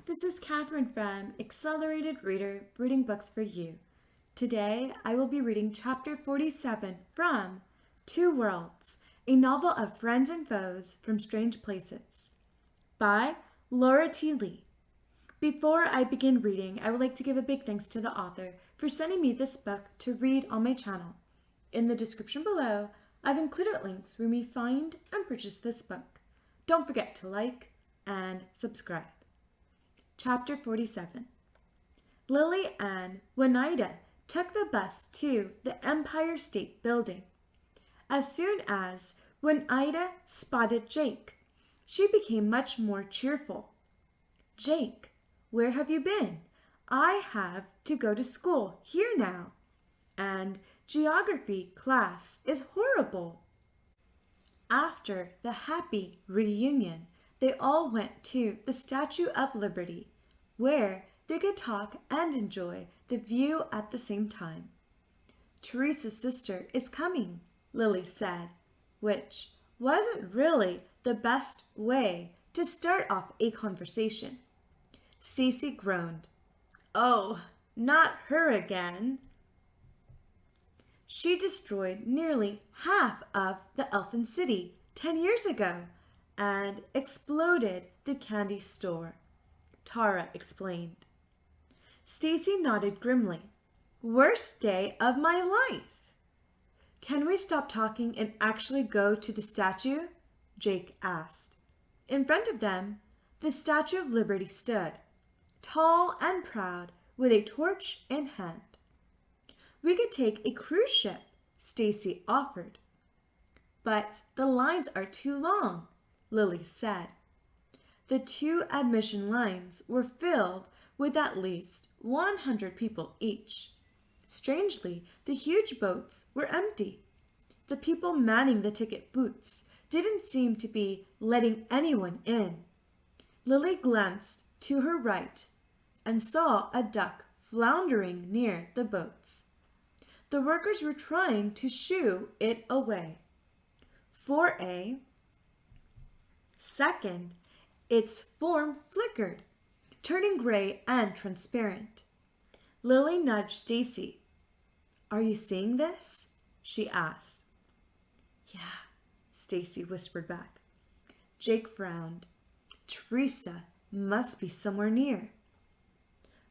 this is Catherine from Accelerated Reader reading books for you. Today I will be reading chapter 47 from Two Worlds, a novel of friends and foes from strange places by Laura T. Lee. Before I begin reading, I would like to give a big thanks to the author for sending me this book to read on my channel. In the description below, I've included links where you may find and purchase this book. Don't forget to like and subscribe. Chapter 47. Lily and Juanita took the bus to the Empire State Building. As soon as Juanita spotted Jake, she became much more cheerful. "Jake, where have you been? I have to go to school here now, and geography class is horrible." After the happy reunion, they all went to the Statue of Liberty, where they could talk and enjoy the view at the same time. "Teresa's sister is coming," Lily said, which wasn't really the best way to start off a conversation. Stacy groaned. "Oh, not her again." "She destroyed nearly half of the Elfin City 10 years ago and exploded the candy store," Tara explained. Stacy nodded grimly. "Worst day of my life." "Can we stop talking and actually go to the statue?" Jake asked. In front of them, the Statue of Liberty stood, tall and proud, with a torch in hand. "We could take a cruise ship," Stacy offered. "But the lines are too long," Lily said. The two admission lines were filled with at least 100 people each. Strangely, the huge boats were empty. The people manning the ticket booths didn't seem to be letting anyone in. Lily glanced to her right and saw a duck floundering near the boats. The workers were trying to shoo it away. For a second, its form flickered, turning gray and transparent. Lily nudged Stacy. "Are you seeing this?" she asked. "Yeah," Stacy whispered back. Jake frowned. "Teresa must be somewhere near."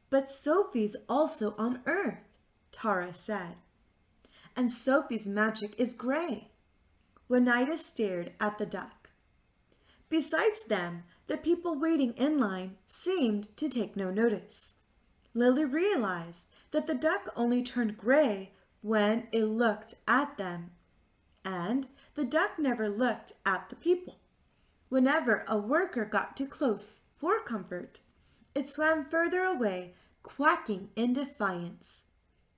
"But Sophie's also on Earth," Tara said. "And Sophie's magic is gray." Juanita stared at the duck. Besides them, the people waiting in line seemed to take no notice. Lily realized that the duck only turned gray when it looked at them, and the duck never looked at the people. Whenever a worker got too close for comfort, it swam further away, quacking in defiance.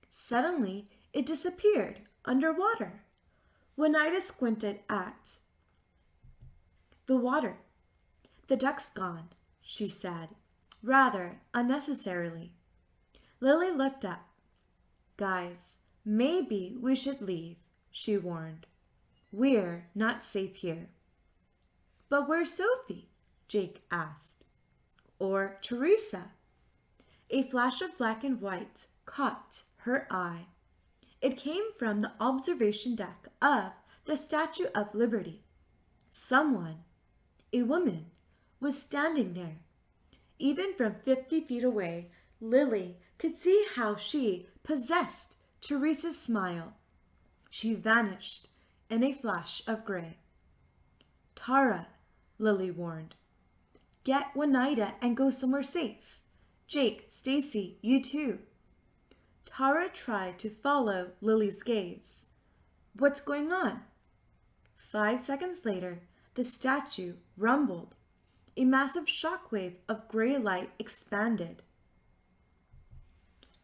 Suddenly, it disappeared underwater. Juanita squinted at the water. "The duck's gone," she said, rather unnecessarily. Lily looked up. "Guys, maybe we should leave," she warned. "We're not safe here." "But where's Sophie?" Jake asked. "Or Teresa?" A flash of black and white caught her eye. It came from the observation deck of the Statue of Liberty. Someone, a woman, was standing there. Even from 50 feet away, Lily could see how she possessed Teresa's smile. She vanished in a flash of gray. "Tara," Lily warned. "Get Juanita and go somewhere safe. Jake, Stacy, you too." Tara tried to follow Lily's gaze. "What's going on?" 5 seconds later, the statue rumbled. A massive shockwave of gray light expanded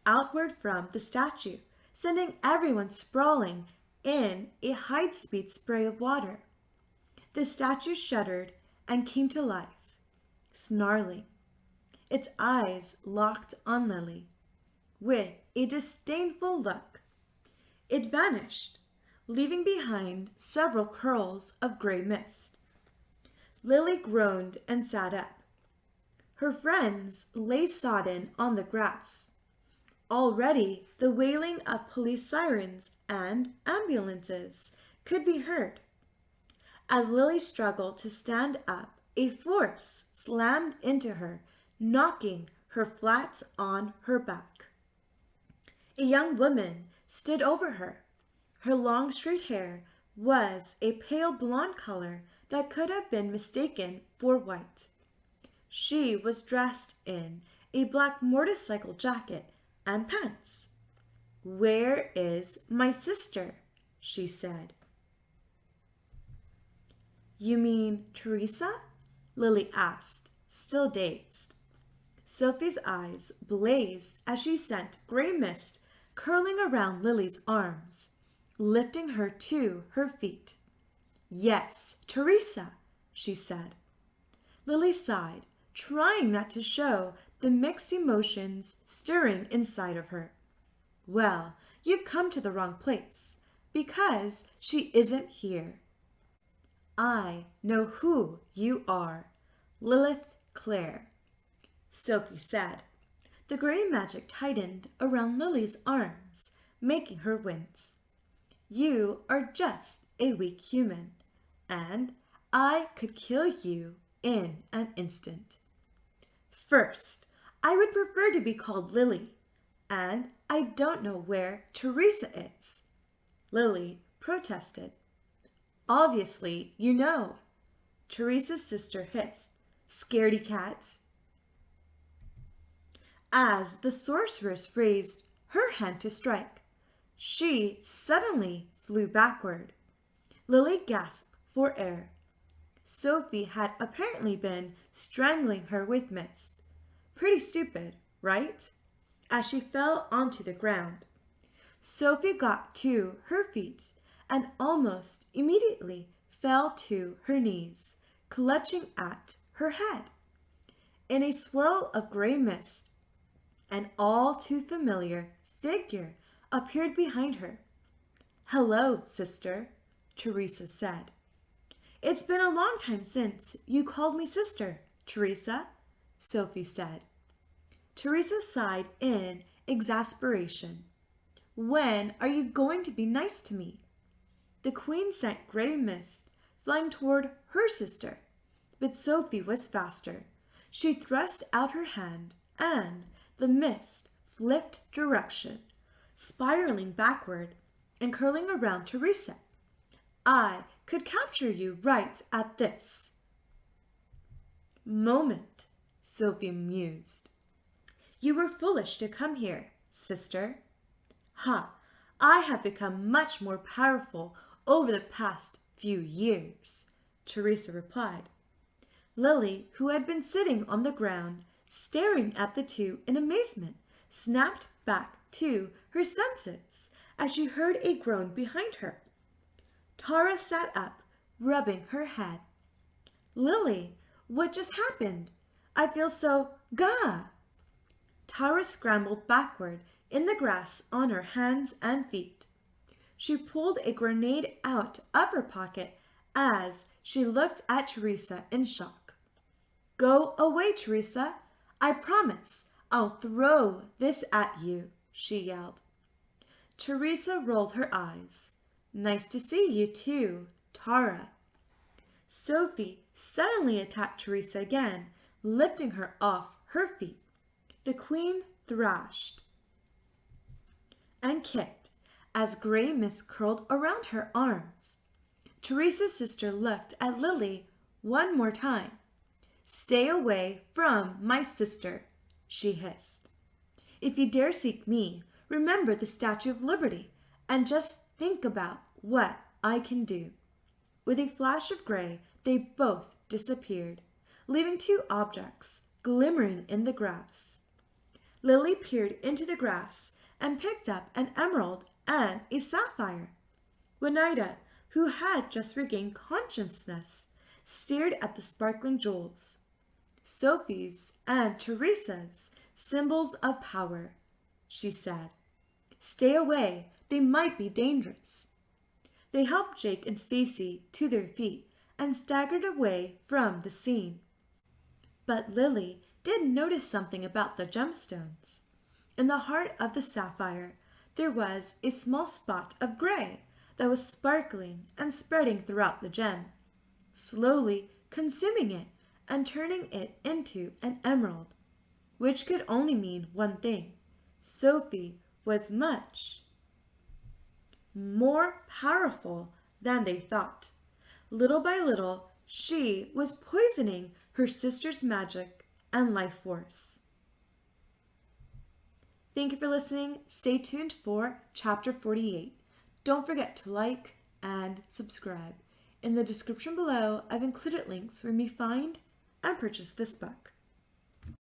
outward from the statue, sending everyone sprawling in a high-speed spray of water. The statue shuddered and came to life, snarling. Its eyes locked on Lily with a disdainful look. It vanished, leaving behind several curls of gray mist. Lily groaned and sat up. Her friends lay sodden on the grass. Already the wailing of police sirens and ambulances could be heard. As Lily struggled to stand up, a force slammed into her, knocking her flat on her back. A young woman stood over her. Her long straight hair was a pale blonde color that could have been mistaken for white. She was dressed in a black motorcycle jacket and pants. "Where is my sister?" she said. "You mean Teresa?" Lily asked, still dazed. Sophie's eyes blazed as she sent gray mist curling around Lily's arms, lifting her to her feet. "Yes, Teresa," she said. Lily sighed, trying not to show the mixed emotions stirring inside of her. "Well, you've come to the wrong place, because she isn't here. I know who you are, Lilith Clare," Sophie said. The gray magic tightened around Lily's arms, making her wince. "You are just a weak human, and I could kill you in an instant. First, I would prefer to be called Lily, and I don't know where Teresa is," Lily protested. "Obviously, you know," Teresa's sister hissed. "Scaredy cat." As the sorceress raised her hand to strike, she suddenly flew backward. Lily gasped for air. Sophie had apparently been strangling her with mist. Pretty stupid, right? As she fell onto the ground, Sophie got to her feet and almost immediately fell to her knees, clutching at her head. In a swirl of gray mist, an all too familiar figure appeared behind her. "Hello, sister," Teresa said. "It's been a long time since you called me sister, Teresa," Sophie said. Teresa sighed in exasperation. "When are you going to be nice to me?" The queen sent gray mist flying toward her sister, but Sophie was faster. She thrust out her hand, and the mist flipped direction, spiraling backward and curling around Teresa. "I could capture you right at this moment," Sophie mused. "You were foolish to come here, sister." "Ha! I have become much more powerful over the past few years," Teresa replied. Lily, who had been sitting on the ground, staring at the two in amazement, snapped back to her senses as she heard a groan behind her. Tara sat up, rubbing her head. "Lily, what just happened? I feel so gah!" Tara scrambled backward in the grass on her hands and feet. She pulled a grenade out of her pocket as she looked at Teresa in shock. "Go away, Teresa. I promise I'll throw this at you," she yelled. Teresa rolled her eyes. "Nice to see you too, Tara." Sophie suddenly attacked Teresa again, lifting her off her feet. The queen thrashed and kicked as gray mist curled around her arms. Teresa's sister looked at Lily one more time. "Stay away from my sister," she hissed. "If you dare seek me, remember the Statue of Liberty and just think about what I can do." With a flash of gray, they both disappeared, leaving two objects glimmering in the grass. Lily peered into the grass and picked up an emerald and a sapphire. Juanita, who had just regained consciousness, stared at the sparkling jewels. "Sophie's and Teresa's symbols of power," she said. "Stay away, they might be dangerous." They helped Jake and Stacy to their feet and staggered away from the scene. But Lily did notice something about the gemstones. In the heart of the sapphire, there was a small spot of gray that was sparkling and spreading throughout the gem, slowly consuming it and turning it into an emerald, which could only mean one thing. Sophie was much more powerful than they thought. Little by little, she was poisoning her sister's magic and life force. Thank you for listening. Stay tuned for Chapter 48. Don't forget to like and subscribe. In the description below, I've included links where you may find and purchase this book.